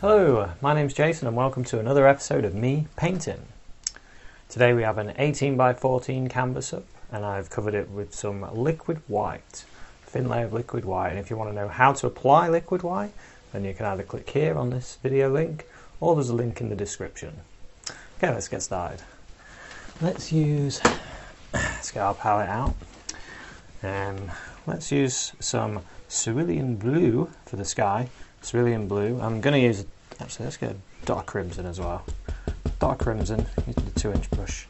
Hello, my name's Jason and welcome to another episode of me painting. Today we have an 18 by 14 canvas up and I've covered it with some liquid white, thin layer of liquid white, and if you want to know how to apply liquid white then you can either click here on this video link or there's a link in the description. Okay, let's get started. Let's get our palette out and let's use some Cerulean Blue for the sky. Cerulean Blue. I'm going to use, actually let's get a dark crimson as well. Dark crimson, using the 2-inch brush.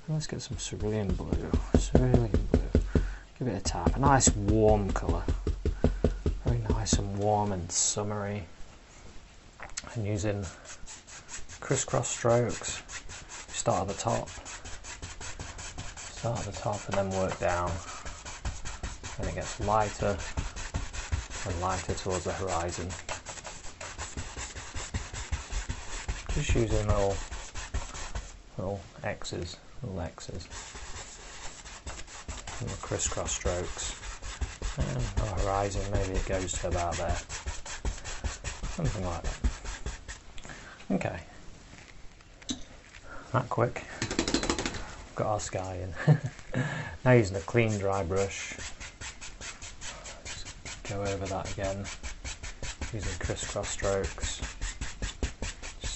And let's get some Cerulean Blue. Cerulean Blue. Give it a tap. A nice warm colour. Very nice and warm and summery. And using crisscross strokes. Start at the top. Start at the top and then work down. And it gets lighter and lighter towards the horizon. Just using little X's, and the crisscross strokes. And the horizon, maybe it goes to about there. Something like that. Okay. That quick. Got our sky in. Now using a clean dry brush. Just go over that again. Using crisscross strokes.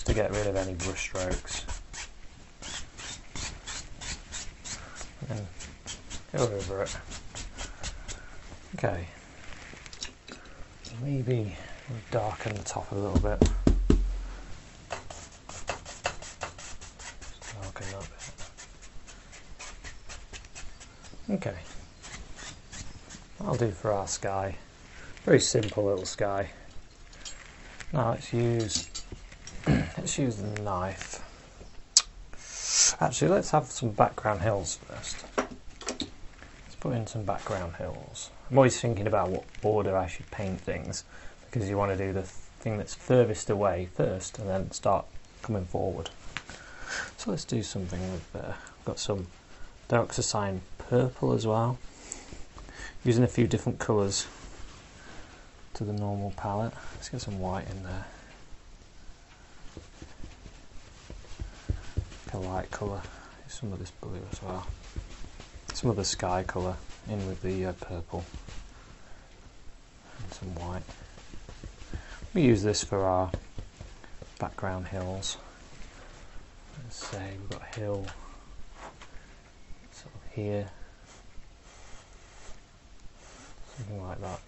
To get rid of any brush strokes. And go over it. Okay. Maybe darken the top a little bit. Just darken that bit. Okay. That'll do for our sky. Very simple little sky. Now let's use the knife. Actually, let's have some background hills first. Let's put in some background hills. I'm always thinking about what order I should paint things because you want to do the thing that's furthest away first and then start coming forward. So let's do something with, I've got some Dioxazine Purple as well. Using a few different colours to the normal palette. Let's get some white in there. A light colour, some of this blue as well, some of the sky colour in with the purple and some white. We use this for our background hills. Let's say we've got a hill sort of here, something like that.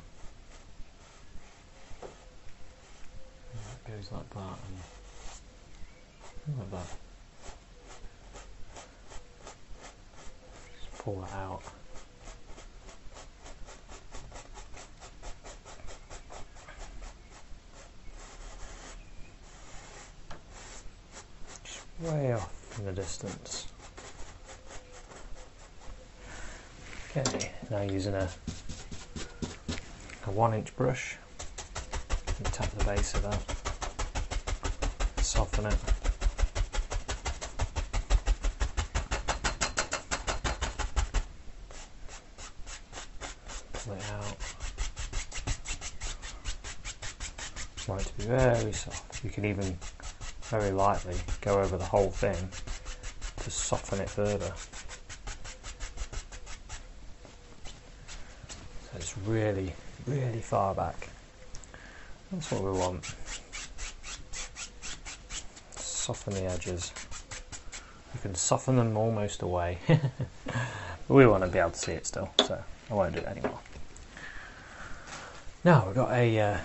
And that goes like that and like that. Pull it out. Just way off in the distance. Okay, now using a 1-inch brush, and tap the base of that, soften it. Pull it out. I want it to be very soft. You can even very lightly go over the whole thing to soften it further. So it's really, really far back. That's what we want. Soften the edges. You can soften them almost away. But we want to be able to see it still, so I won't do it anymore. Now we've got a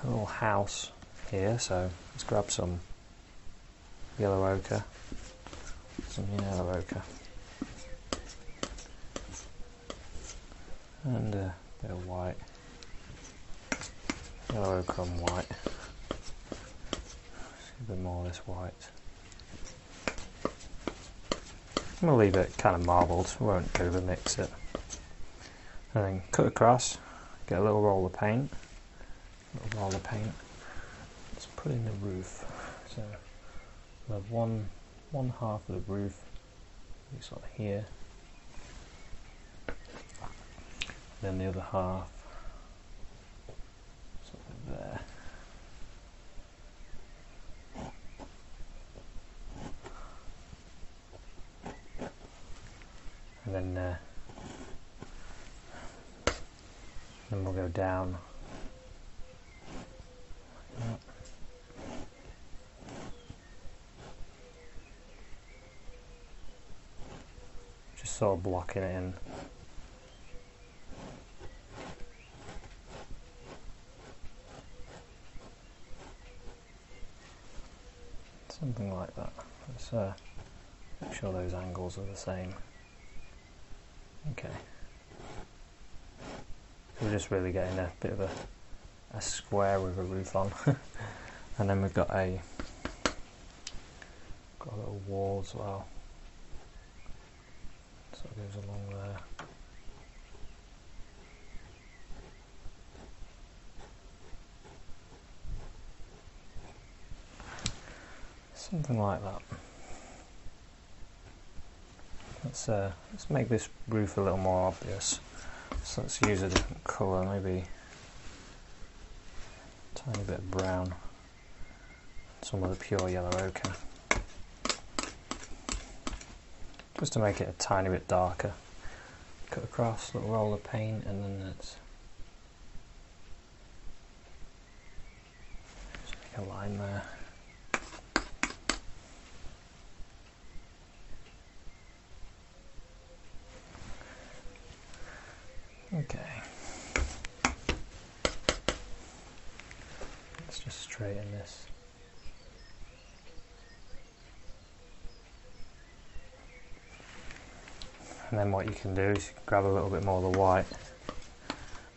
little house here, so let's grab some yellow ochre, and a bit of white, yellow ochre and white. A bit more of this white. I'm going to leave it kind of marbled, I won't over mix it. And then cut across. Get a little roll of paint. Let's put in the roof. So we have one half of the roof, sort of here. Then the other half, sort of there. Then we'll go down. Yep. Just sort of blocking it in. Something like that. Let's make sure those angles are the same. Okay. So we're just really getting a bit of a square with a roof on. And then we've got a little wall as well. So it goes along there. Something like that. Let's make this roof a little more obvious. So let's use a different colour, maybe a tiny bit of brown. Some of the pure yellow ochre. Just to make it a tiny bit darker. Cut across, little roll of paint, and then let's just make a line there. Okay, let's just straighten this. And then what you can do is grab a little bit more of the white,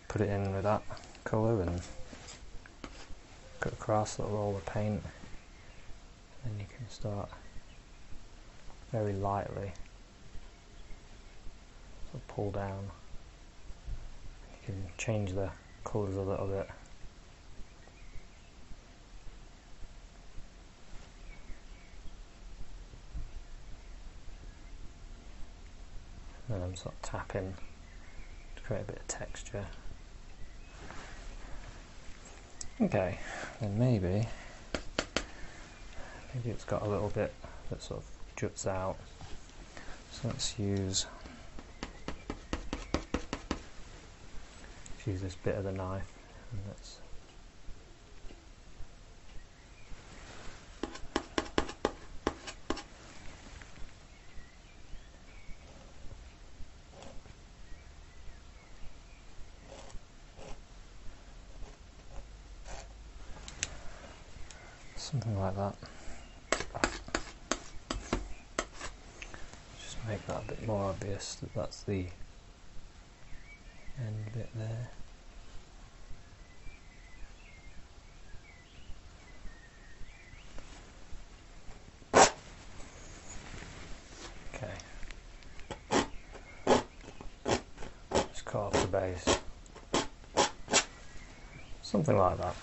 put it in with that colour and cut across, little roll of paint, and you can start very lightly, sort of pull down. You can change the colours a little bit. And then I'm sort of tapping to create a bit of texture. Okay, then maybe it's got a little bit that sort of juts out. So let's use this bit of the knife and let's something like that. Just make that a bit more obvious that that's the end bit there. Okay. Just cut off the base. Something like that.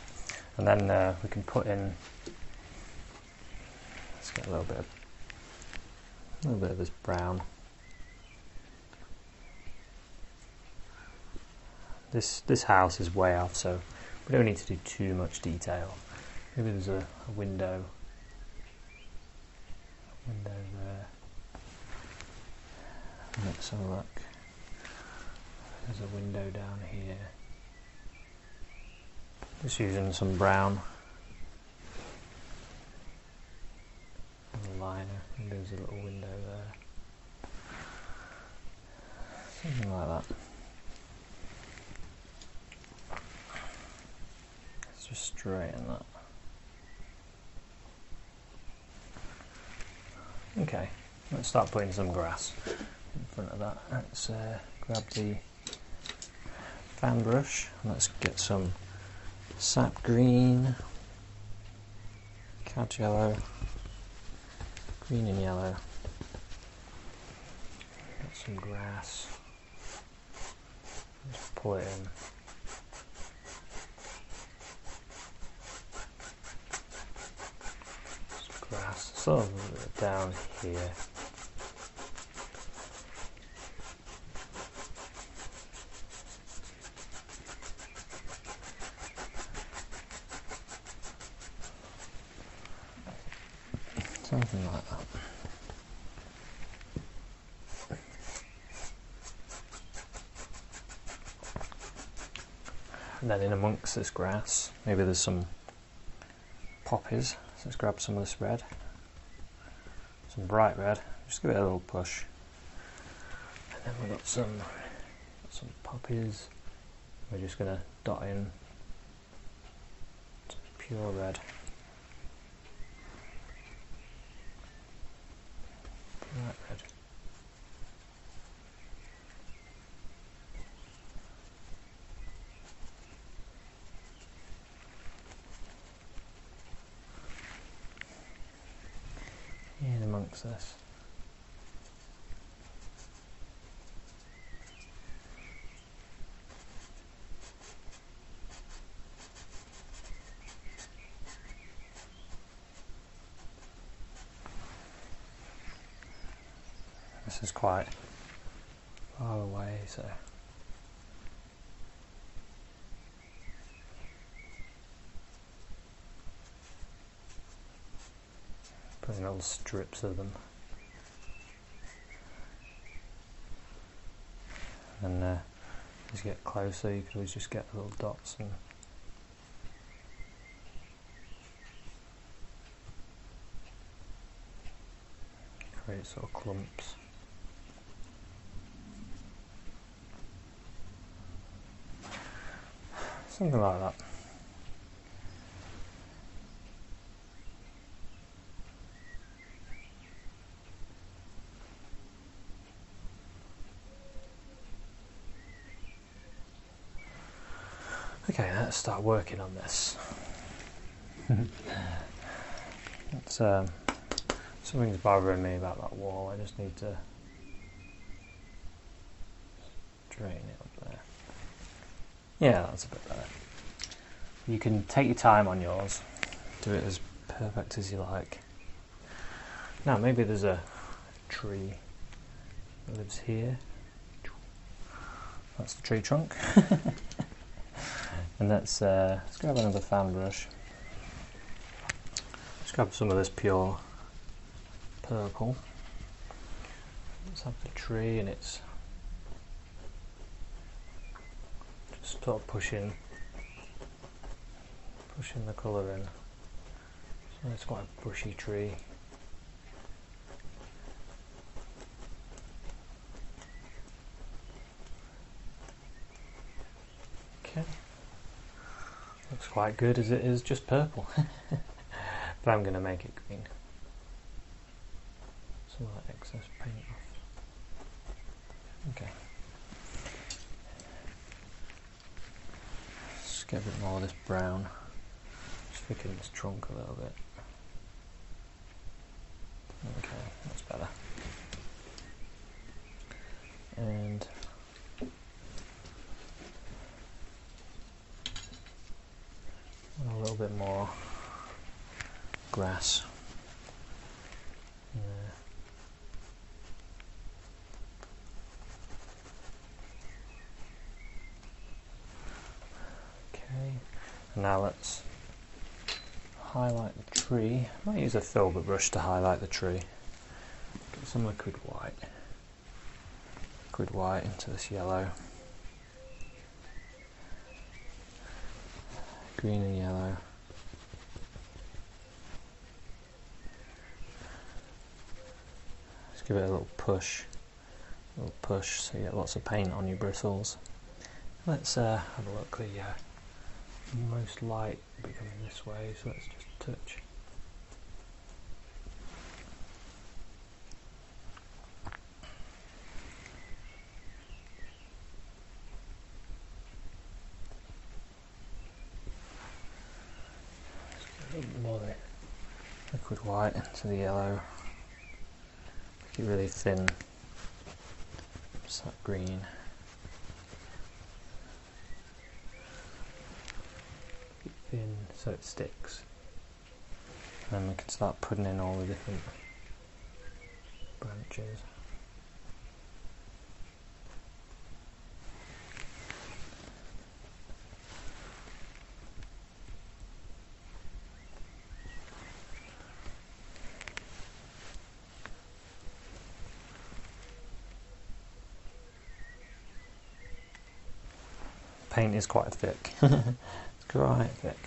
And then we can put in, let's get a little bit of this brown. This house is way off, so we don't need to do too much detail. Maybe there's a window there. Let's have a look. There's a window down here. Just using some brown and a liner, and there's a little window there. Something like that. Let's just straighten that. Okay, let's start putting some grass in front of that. Let's grab the fan brush and let's get some Sap Green, Cad Yellow, green and yellow. Get some grass. Just pull it in. Some grass, sort of down here. Something like that. And then in amongst this grass, maybe there's some poppies. So let's grab some of this red. Some bright red. Just give it a little push. And then we've got some poppies. We're just going to dot in some pure red. Bright red. In amongst this. This is quite far away, so putting little strips of them, and as you get closer you can always just get little dots and create sort of clumps. Something like that. Okay, let's start working on this. It's, something's bothering me about that wall. I just need to straighten it up there. Yeah, that's a bit better. You can take your time on yours. Do it as perfect as you like. Now, maybe there's a tree that lives here. That's the tree trunk. And let's grab another fan brush. Let's grab some of this pure purple. Let's have the tree, and it's just sort of pushing the colour in. So it's quite a bushy tree. Okay. Looks quite good as it is just purple. But I'm going to make it green. Some of that excess paint off. Okay. Let's get a bit more of this brown. Just thicken this trunk a little bit. Okay, that's better. And a little bit more grass. Okay, and now let's highlight the tree. I might use a filbert brush to highlight the tree. Get some liquid white. Liquid white into this yellow. Green and yellow. Just give it a little push so you get lots of paint on your bristles. Let's have a look. The most light will be coming this way, so let's just touch. Let's get a little more liquid white into the yellow. Make it really thin. Sap green. In so it sticks, and then we can start putting in all the different branches. paint is quite thick. It's quite thick.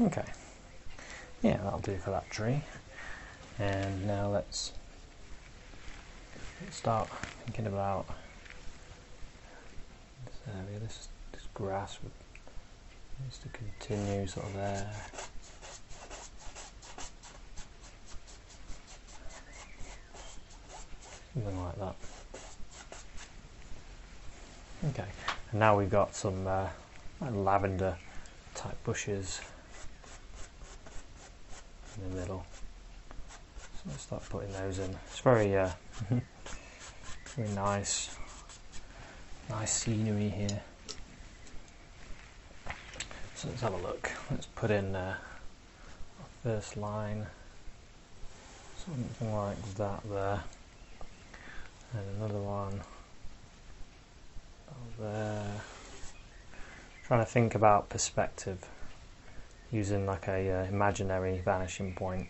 Okay, yeah, that'll do for that tree. And now let's start thinking about this area. This grass needs to continue sort of there. Something like that. Okay, and now we've got some like lavender type bushes in the middle. So let's start putting those in. It's very very nice scenery here. So let's have a look. Let's put in our first line, something like that there, and another one over there. Trying to think about perspective, using like a imaginary vanishing point.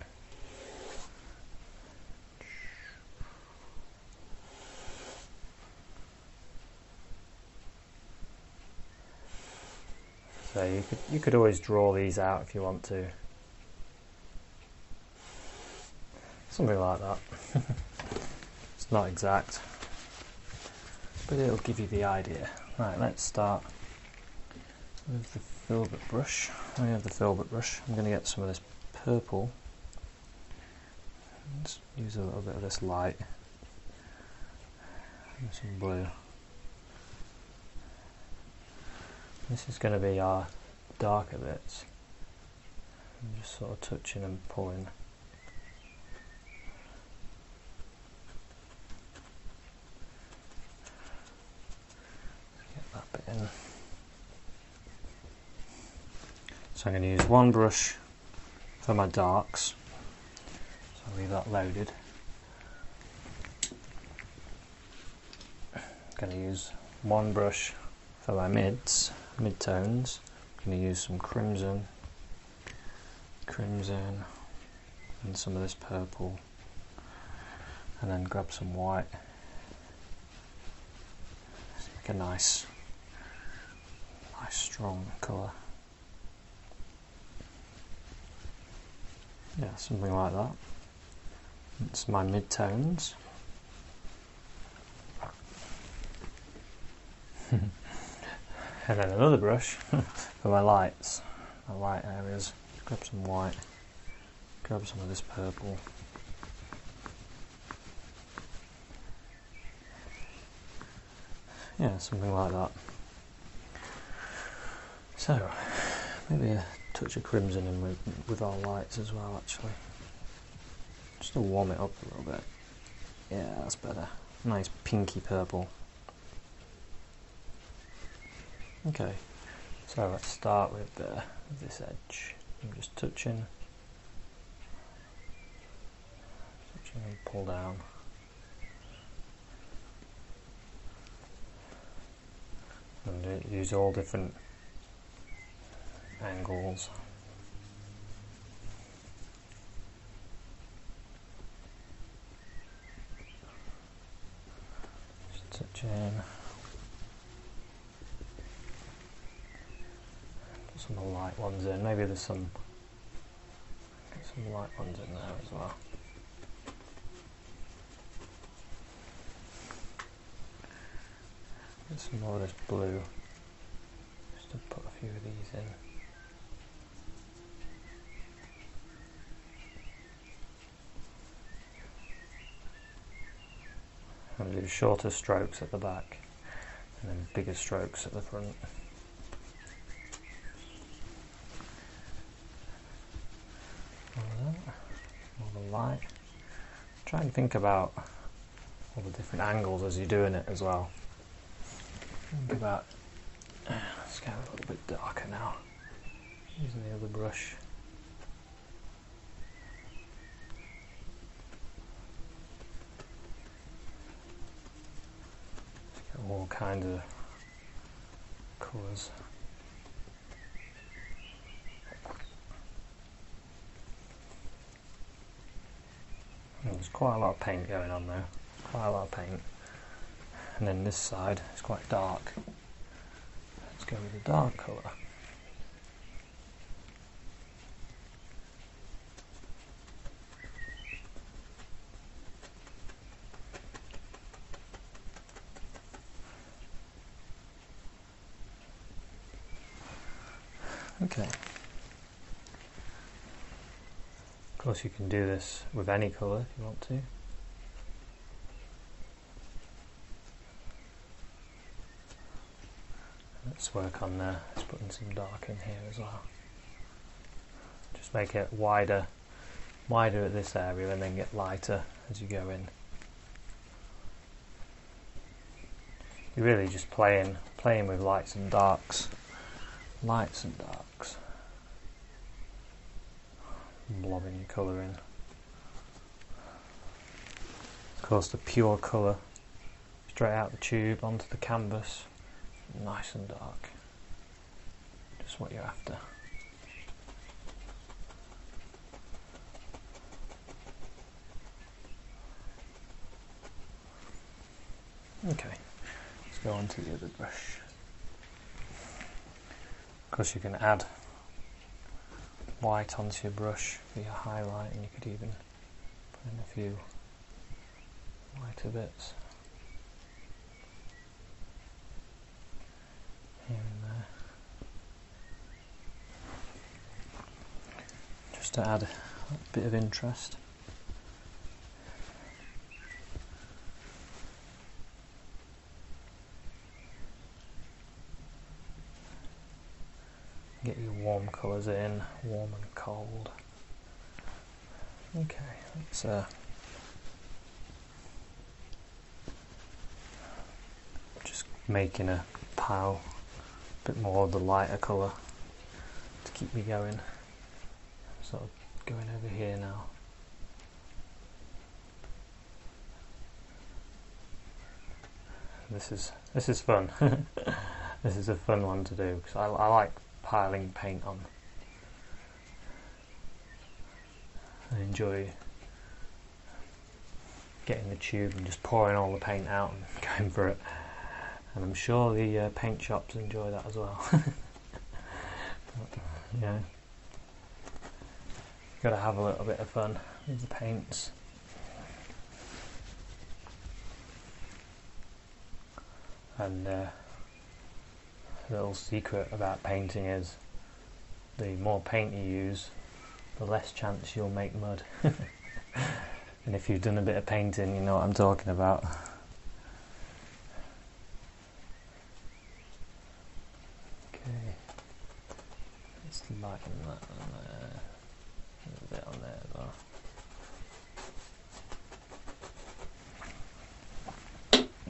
So you could always draw these out if you want to. Something like that. It's not exact, but it'll give you the idea. Right, let's start with the filbert brush. I have the filbert brush. I'm going to get some of this purple. Let's use a little bit of this light and some blue. This is going to be our darker bits. I'm just sort of touching and pulling. Let's get that bit in. So I'm going to use one brush for my darks. So I'll leave that loaded. I'm going to use one brush for my mid-tones. I'm going to use some crimson, and some of this purple, and then grab some white. Just make a nice strong colour. Yeah, something like that. It's my mid-tones. And then another brush for my lights, my light areas. Grab some white, grab some of this purple. Yeah, something like that. So, maybe a touch of crimson in with our lights as well, actually. Just to warm it up a little bit. Yeah, that's better. Nice pinky purple. Okay, so let's start with this edge. I'm just touching and pull down. And use all different angles. Just touching. Some of the light ones in. Maybe there's some light ones in there as well. Get some more of this blue, just to put a few of these in. I'm going to do shorter strokes at the back and then bigger strokes at the front. All the light. Try and think about all the different angles as you're doing it as well. Think about, let's go a little bit darker now, using the other brush. Let's get all kinds of colours. There's quite a lot of paint going on there, quite a lot of paint. And then this side is quite dark. Let's go with a dark colour. Okay. Of course you can do this with any colour if you want to. Let's work on let's put in some dark in here as well. Just make it wider at this area and then get lighter as you go in. You're really just playing with lights and darks. Lights and darks. Blobbing your colour in. Of course the pure colour straight out the tube onto the canvas. Nice and dark. Just what you're after. Okay, let's go on to the other brush. Of course you can add white onto your brush for your highlight, and you could even put in a few whiter bits here and there, just to add a bit of interest. Get your warm colours in, warm and cold. Okay, let's just making a pile, a bit more of the lighter colour to keep me going. Sort of going over here now. This is fun. This is a fun one to do because I like piling paint on. I enjoy getting the tube and just pouring all the paint out and going for it, and I'm sure the paint shops enjoy that as well. But, yeah, got to have a little bit of fun with the paints. And a little secret about painting is the more paint you use, the less chance you'll make mud. And if you've done a bit of painting, you know what I'm talking about. Okay, let's lighten that on there, a little bit on there as well.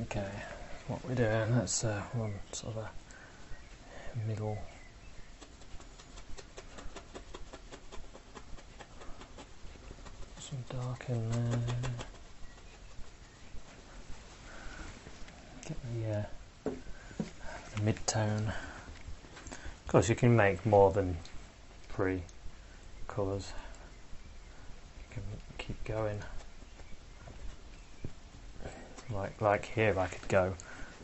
Okay, what we're doing, that's one sort of a middle. Some dark in there. Get the mid-tone. Of course, you can make more than 3 colours. You can keep going. Like here, I could go,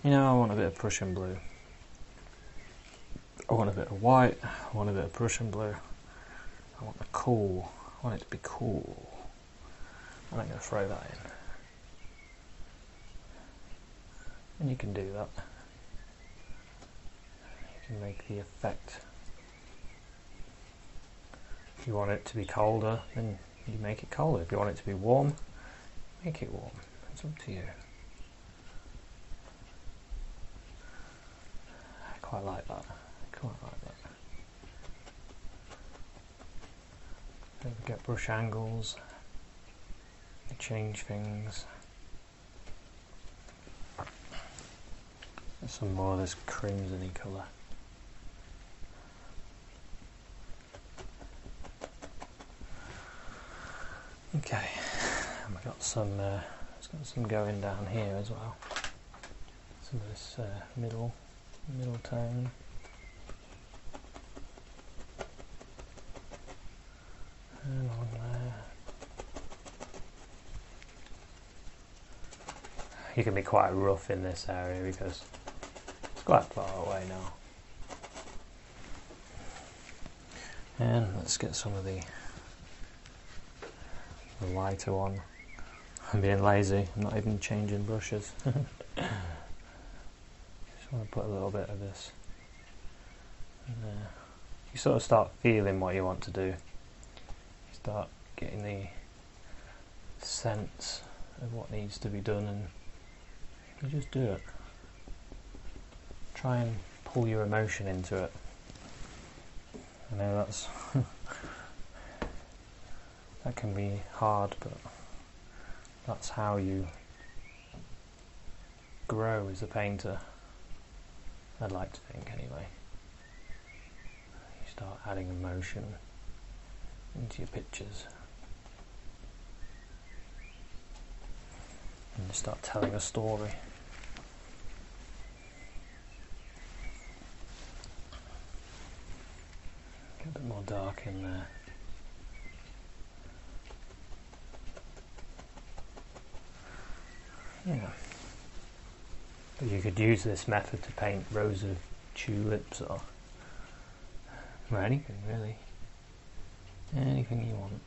you know, I want a bit of Prussian Blue. I want a bit of white. I want a bit of Prussian Blue. I want the cool. I want it to be cool. And I'm going to throw that in. And you can do that. You can make the effect. If you want it to be colder, then you make it colder. If you want it to be warm, make it warm. It's up to you. I quite like that. Don't forget brush angles. You change things. There's some more of this crimson-y colour. Okay, and we've got some. It's got some going down here as well. Some of this middle tone. And on there. You can be quite rough in this area because it's quite far away now. And let's get some of the lighter one. I'm being lazy, I'm not even changing brushes. Just want to put a little bit of this in there. You sort of start feeling what you want to do. You start getting the sense of what needs to be done, and you just do it. Try and pull your emotion into it. I know that's that can be hard, but that's how you grow as a painter. I'd like to think, anyway. You start adding emotion into your pictures, and you start telling a story. Get a bit more dark in there. Yeah. But you could use this method to paint rows of tulips or anything, really. Anything you want.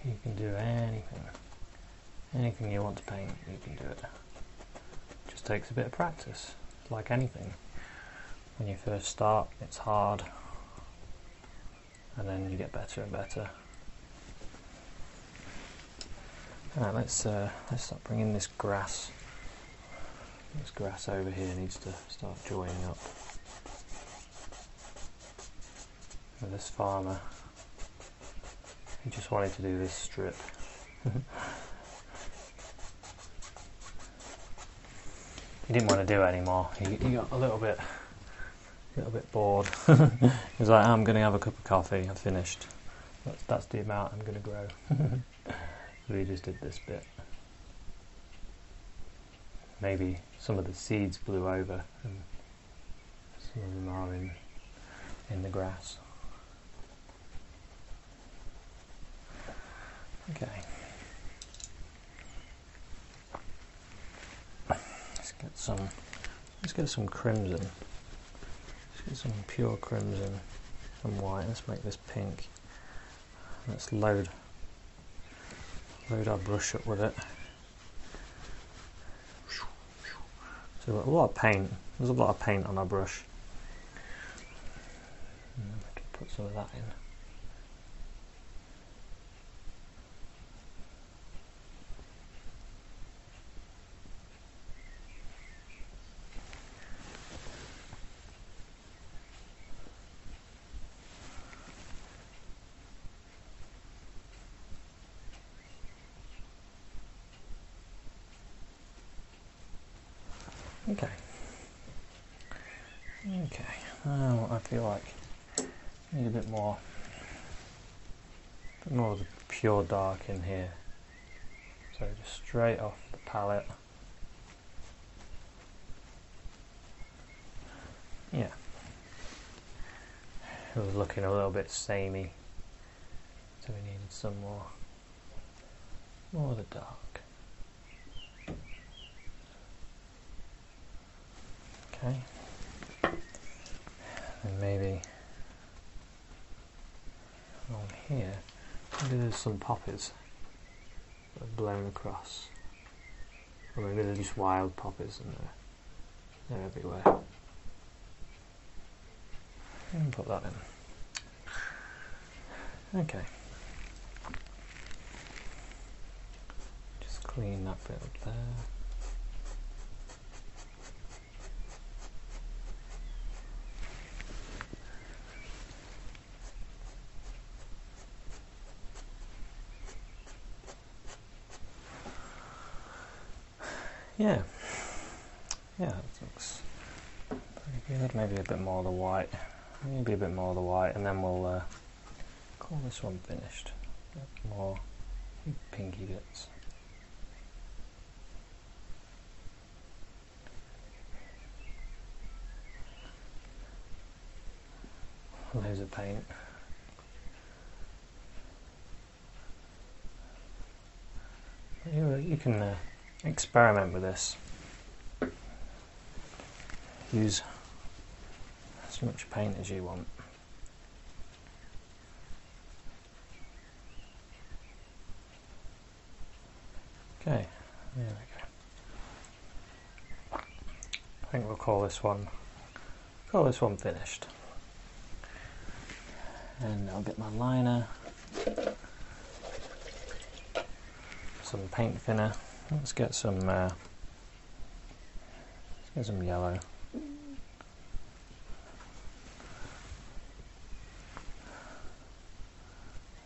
You can do anything. Anything you want to paint, you can do it. Just takes a bit of practice, like anything. When you first start, it's hard, and then you get better and better. Alright, let's start bringing this grass. This grass over here needs to start joining up. With this farmer, he just wanted to do this strip. He didn't want to do it anymore. He got a little bit bored. He was like, I'm going to have a cup of coffee, I've finished. That's the amount I'm going to grow. So he just did this bit. Maybe some of the seeds blew over and some of them are in the grass. Okay. Let's get some crimson. Let's get some pure crimson and white. Let's make this pink. Let's load our brush up with it. So we've got a lot of paint. There's a lot of paint on our brush. And then we can put some of that in. Okay, now I feel like I need a bit more of the pure dark in here. So just straight off the palette. Yeah. It was looking a little bit samey, so we needed some more of the dark. Okay. And maybe on here, maybe there's some poppies that have blown across. Or maybe they're just wild poppies and they're everywhere. And put that in. Okay. Just clean that bit up there. Yeah, that looks pretty good. Maybe a bit more of the white. Maybe a bit more of the white, and then we'll call this one finished. A bit more pinky bits. loads of paint. You can experiment with this. Use as much paint as you want. Okay, there we go. I think we'll call this one finished. And I'll get my liner, some paint thinner. Let's get some yellow.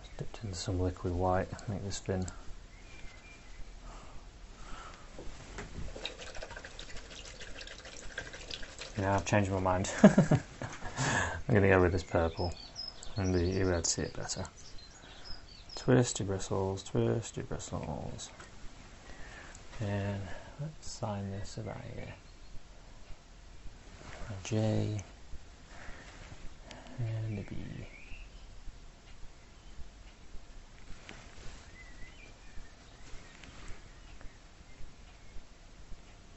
Just dipped into some liquid white, make this thin. Yeah, I've changed my mind. I'm going to go with this purple, and you'll be able to see it better. Twist your bristles, twist your bristles. And let's sign this about here. A J and a B.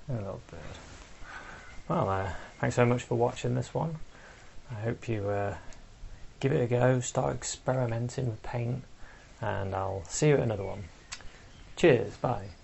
A little bird. Well, thanks so much for watching this one. I hope you give it a go, start experimenting with paint, and I'll see you at another one. Cheers, bye.